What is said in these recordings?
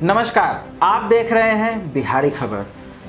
नमस्कार, आप देख रहे हैं बिहारी खबर।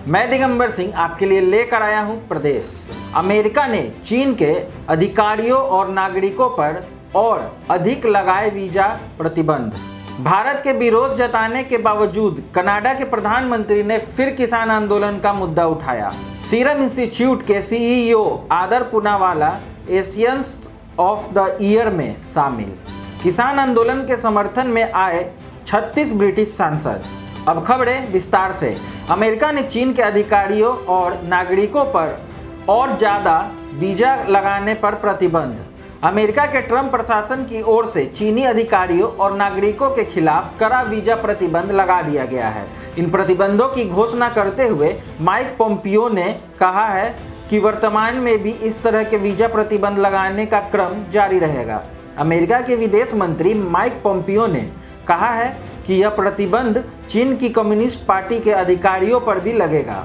मैं दिगंबर सिंह आपके लिए लेकर आया हूं प्रदेश। अमेरिका ने चीन के अधिकारियों और नागरिकों पर और अधिक लगाए वीजा प्रतिबंध। भारत के विरोध जताने के बावजूद कनाडा के प्रधानमंत्री ने फिर किसान आंदोलन का मुद्दा उठाया। सीरम इंस्टीट्यूट के सीईओ आदर Poonawalla Asians of the year में शामिल। किसान आंदोलन के समर्थन में आए 36 ब्रिटिश सांसद। अब खबरें विस्तार से। अमेरिका ने चीन के अधिकारियों और नागरिकों पर और ज़्यादा वीजा लगाने पर प्रतिबंध। अमेरिका के ट्रंप प्रशासन की ओर से चीनी अधिकारियों और नागरिकों के खिलाफ कड़ा वीजा प्रतिबंध लगा दिया गया है। इन प्रतिबंधों की घोषणा करते हुए माइक पोम्पियो ने कहा है कि वर्तमान में भी इस तरह के वीजा प्रतिबंध लगाने का क्रम जारी रहेगा। अमेरिका के विदेश मंत्री माइक पोम्पियो ने कहा है कि यह प्रतिबंध चीन की कम्युनिस्ट पार्टी के अधिकारियों पर भी लगेगा।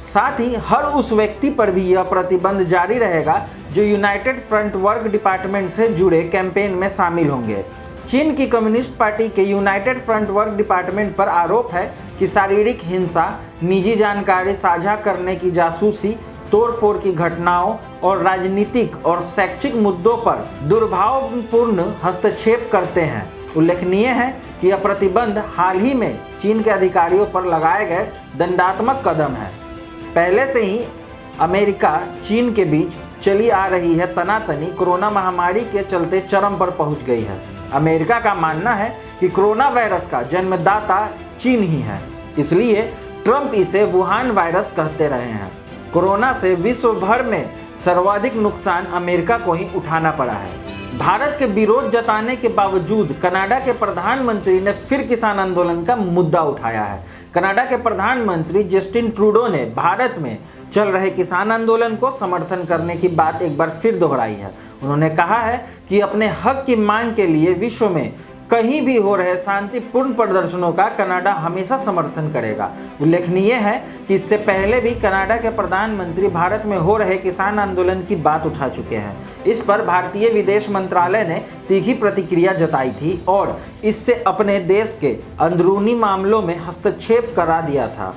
साथ ही हर उस व्यक्ति पर भी यह प्रतिबंध जारी रहेगा जो यूनाइटेड फ्रंट वर्क डिपार्टमेंट से जुड़े कैंपेन में शामिल होंगे। चीन की कम्युनिस्ट पार्टी के यूनाइटेड फ्रंट वर्क डिपार्टमेंट पर आरोप है कि शारीरिक हिंसा, निजी जानकारी साझा करने की जासूसी, तोड़फोड़ की घटनाओं और राजनीतिक और शैक्षिक मुद्दों पर दुर्भावपूर्ण हस्तक्षेप करते हैं। उल्लेखनीय है कि यह प्रतिबंध हाल ही में चीन के अधिकारियों पर लगाए गए दंडात्मक कदम है। पहले से ही अमेरिका चीन के बीच चली आ रही है तनातनी कोरोना महामारी के चलते चरम पर पहुंच गई है। अमेरिका का मानना है कि कोरोना वायरस का जन्मदाता चीन ही है, इसलिए ट्रंप इसे वुहान वायरस कहते रहे हैं। कोरोना से विश्व भर में सर्वाधिक नुकसान अमेरिका को ही उठाना पड़ा है। भारत के विरोध जताने के बावजूद कनाडा के प्रधानमंत्री ने फिर किसान आंदोलन का मुद्दा उठाया है। कनाडा के प्रधानमंत्री जस्टिन ट्रूडो ने भारत में चल रहे किसान आंदोलन को समर्थन करने की बात एक बार फिर दोहराई है। उन्होंने कहा है कि अपने हक की मांग के लिए विश्व में कहीं भी हो रहे शांतिपूर्ण प्रदर्शनों का कनाडा हमेशा समर्थन करेगा। उल्लेखनीय है कि इससे पहले भी कनाडा के प्रधानमंत्री भारत में हो रहे किसान आंदोलन की बात उठा चुके हैं। इस पर भारतीय विदेश मंत्रालय ने तीखी प्रतिक्रिया जताई थी और इससे अपने देश के अंदरूनी मामलों में हस्तक्षेप करा दिया था।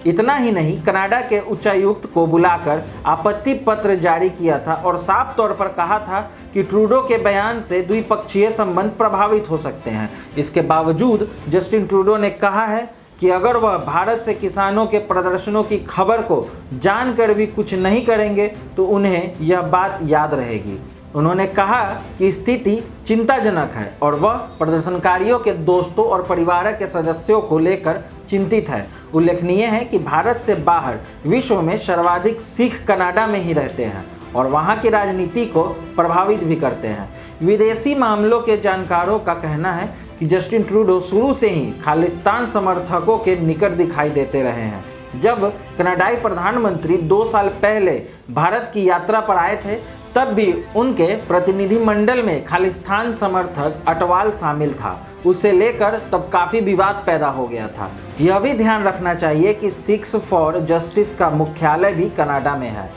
इतना ही नहीं, कनाडा के उच्चायुक्त को बुलाकर आपत्ति पत्र जारी किया था और साफ तौर पर कहा था कि ट्रूडो के बयान से द्विपक्षीय संबंध प्रभावित हो सकते हैं। इसके बावजूद जस्टिन ट्रूडो ने कहा है कि अगर वह भारत से किसानों के प्रदर्शनों की खबर को जानकर भी कुछ नहीं करेंगे तो उन्हें यह बात याद रहेगी। उन्होंने कहा कि स्थिति चिंताजनक है और वह प्रदर्शनकारियों के दोस्तों और परिवार के सदस्यों को लेकर चिंतित है। उल्लेखनीय है कि भारत से बाहर विश्व में सर्वाधिक सिख कनाडा में ही रहते हैं और वहां की राजनीति को प्रभावित भी करते हैं। विदेशी मामलों के जानकारों का कहना है कि जस्टिन ट्रूडो शुरू से ही खालिस्तान समर्थकों के निकट दिखाई देते रहे हैं। जब कनाडाई प्रधानमंत्री 2 साल पहले भारत की यात्रा पर आए थे तब भी उनके प्रतिनिधिमंडल में खालिस्तान समर्थक अटवाल शामिल था। उसे लेकर तब काफ़ी विवाद पैदा हो गया था। यह भी ध्यान रखना चाहिए कि सिक्स फॉर जस्टिस का मुख्यालय भी कनाडा में है,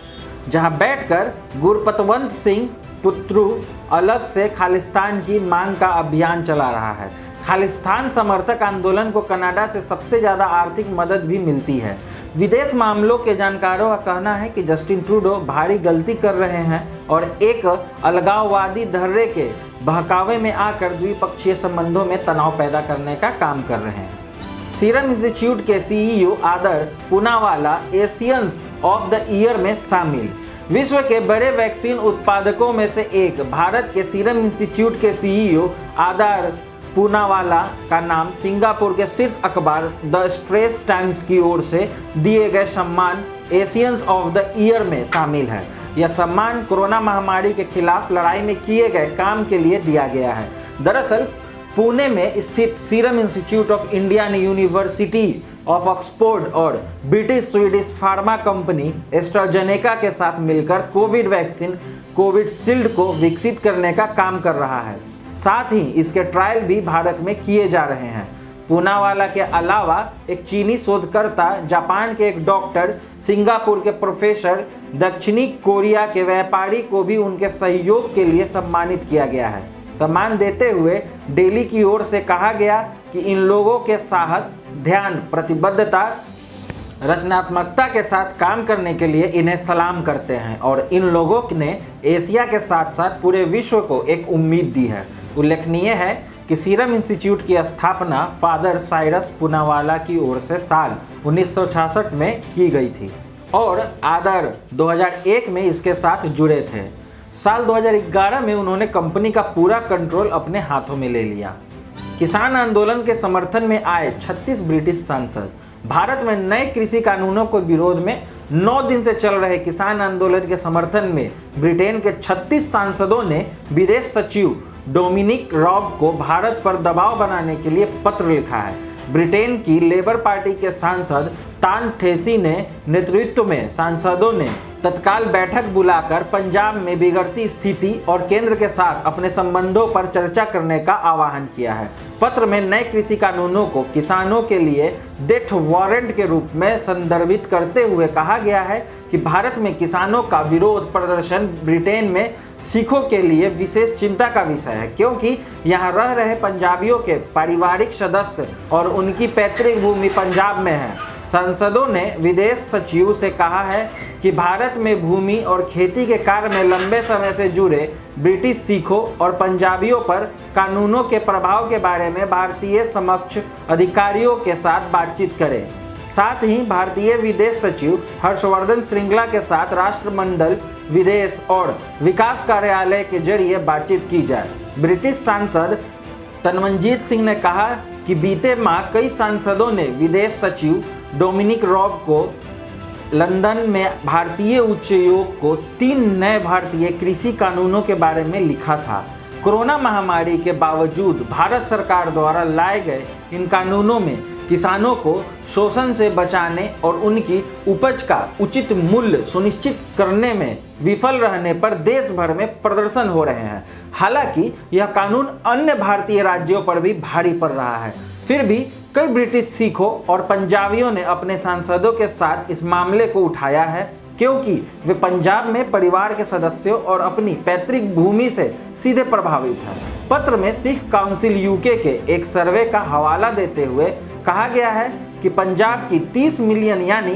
जहां बैठकर गुरपतवंत सिंह पुत्रु अलग से खालिस्तान की मांग का अभियान चला रहा है। खालिस्तान समर्थक आंदोलन को कनाडा से सबसे ज़्यादा आर्थिक मदद भी मिलती है। विदेश मामलों के जानकारों का कहना है कि जस्टिन ट्रूडो भारी गलती कर रहे हैं और एक अलगाववादी धर्रे के बहकावे में आकर द्विपक्षीय संबंधों में तनाव पैदा करने का काम कर रहे हैं। सीरम इंस्टीट्यूट के सीईओ आदर Poonawalla Asians of the year में शामिल। विश्व के बड़े वैक्सीन उत्पादकों में से एक भारत के सीरम इंस्टीट्यूट के सीईओ आदर पूनावाला का नाम सिंगापुर के शीर्ष अखबार द स्ट्रेस टाइम्स की ओर से दिए गए सम्मान एशियंस ऑफ द ईयर में शामिल है। यह सम्मान कोरोना महामारी के खिलाफ लड़ाई में किए गए काम के लिए दिया गया है। दरअसल पुणे में स्थित serum institute of Indian university of Oxford और British Swedish pharma company AstraZeneca के साथ मिलकर कोविड वैक्सीन कोविशील्ड को विकसित करने का काम कर रहा है। साथ ही इसके ट्रायल भी भारत में किए जा रहे हैं। पूनावाला के अलावा एक चीनी शोधकर्ता, जापान के एक डॉक्टर, सिंगापुर के प्रोफेसर, दक्षिणी कोरिया के व्यापारी को भी उनके सहयोग के लिए सम्मानित किया गया है। सम्मान देते हुए डेली की ओर से कहा गया कि इन लोगों के साहस, ध्यान, प्रतिबद्धता, रचनात्मकता के साथ काम करने के लिए इन्हें सलाम करते हैं और इन लोगों ने एशिया के साथ साथ पूरे विश्व को एक उम्मीद दी है। उल्लेखनीय है कि सीरम इंस्टीट्यूट की स्थापना फादर साइरस पूनावाला की ओर से साल 1966 में की गई थी और आदर 2001 में इसके साथ जुड़े थे। साल 2011 में उन्होंने कंपनी का पूरा कंट्रोल अपने हाथों में ले लिया। किसान आंदोलन के समर्थन में आए 36 ब्रिटिश सांसद। भारत में नए कृषि कानूनों के विरोध में 9 दिन से चल रहे किसान आंदोलन के समर्थन में ब्रिटेन के 36 सांसदों ने विदेश सचिव डोमिनिक रॉब को भारत पर दबाव बनाने के लिए पत्र लिखा है। ब्रिटेन की लेबर पार्टी के सांसद टान ठेसी ने नेतृत्व में सांसदों ने तत्काल बैठक बुलाकर पंजाब में बिगड़ती स्थिति और केंद्र के साथ अपने संबंधों पर चर्चा करने का आह्वान किया है। पत्र में नए कृषि कानूनों को किसानों के लिए डेथ वारंट के रूप में संदर्भित करते हुए कहा गया है कि भारत में किसानों का विरोध प्रदर्शन ब्रिटेन में सिखों के लिए विशेष चिंता का विषय है, क्योंकि यहाँ रह रहे पंजाबियों के पारिवारिक सदस्य और उनकी पैतृक भूमि पंजाब में है। सांसदों ने विदेश सचिव से कहा है कि भारत में भूमि और खेती के कार्य में लंबे समय से जुड़े ब्रिटिश सिखों और पंजाबियों पर कानूनों के प्रभाव के बारे में भारतीय समक्ष अधिकारियों के साथ बातचीत करें। साथ ही भारतीय विदेश सचिव हर्षवर्धन श्रृंगला के साथ राष्ट्रमंडल विदेश और विकास कार्यालय के जरिए बातचीत की जाए। ब्रिटिश सांसद तनमनजीत सिंह ने कहा कि बीते माह कई सांसदों ने विदेश सचिव डोमिनिक रॉब को लंदन में भारतीय उच्चायोग को 3 नए भारतीय कृषि कानूनों के बारे में लिखा था। कोरोना महामारी के बावजूद भारत सरकार द्वारा लाए गए इन कानूनों में किसानों को शोषण से बचाने और उनकी उपज का उचित मूल्य सुनिश्चित करने में विफल रहने पर देश भर में प्रदर्शन हो रहे हैं। हालांकि यह कानून अन्य भारतीय राज्यों पर भी भारी पड़ रहा है, फिर भी कई ब्रिटिश सिखों और पंजाबियों ने अपने सांसदों के साथ इस मामले को उठाया है, क्योंकि वे पंजाब में परिवार के सदस्यों और अपनी पैतृक भूमि से सीधे प्रभावित हैं। पत्र में सिख काउंसिल यूके के एक सर्वे का हवाला देते हुए कहा गया है कि पंजाब की 30 मिलियन यानी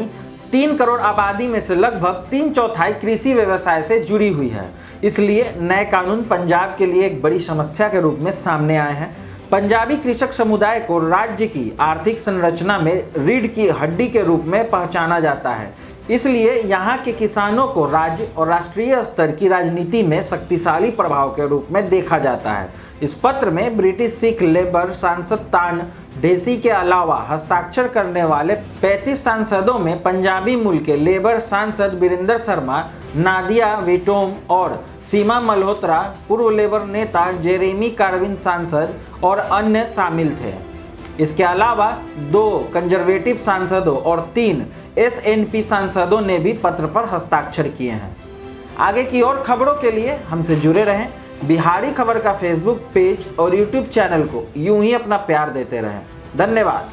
3 करोड़ आबादी में से लगभग 3/4 कृषि व्यवसाय से जुड़ी हुई है। इसलिए नए कानून पंजाब के लिए एक बड़ी समस्या के रूप में सामने आए हैं। पंजाबी कृषक समुदाय को राज्य की आर्थिक संरचना में रीढ़ की हड्डी के रूप में पहचाना जाता है, इसलिए यहाँ के किसानों को राज्य और राष्ट्रीय स्तर की राजनीति में शक्तिशाली प्रभाव के रूप में देखा जाता है। इस पत्र में ब्रिटिश सिख लेबर सांसद टान ठेसी के अलावा हस्ताक्षर करने वाले 35 सांसदों में पंजाबी मूल के लेबर सांसद वीरेंद्र शर्मा, नादिया विटोम और सीमा मल्होत्रा, पूर्व लेबर नेता जेरेमी कार्बिन सांसद और अन्य शामिल थे। इसके अलावा 2 कंजर्वेटिव सांसदों और 3 एसएनपी सांसदों ने भी पत्र पर हस्ताक्षर किए हैं। आगे की और खबरों के लिए हमसे जुड़े रहें। बिहारी खबर का फेसबुक पेज और यूट्यूब चैनल को यूं ही अपना प्यार देते रहें। धन्यवाद।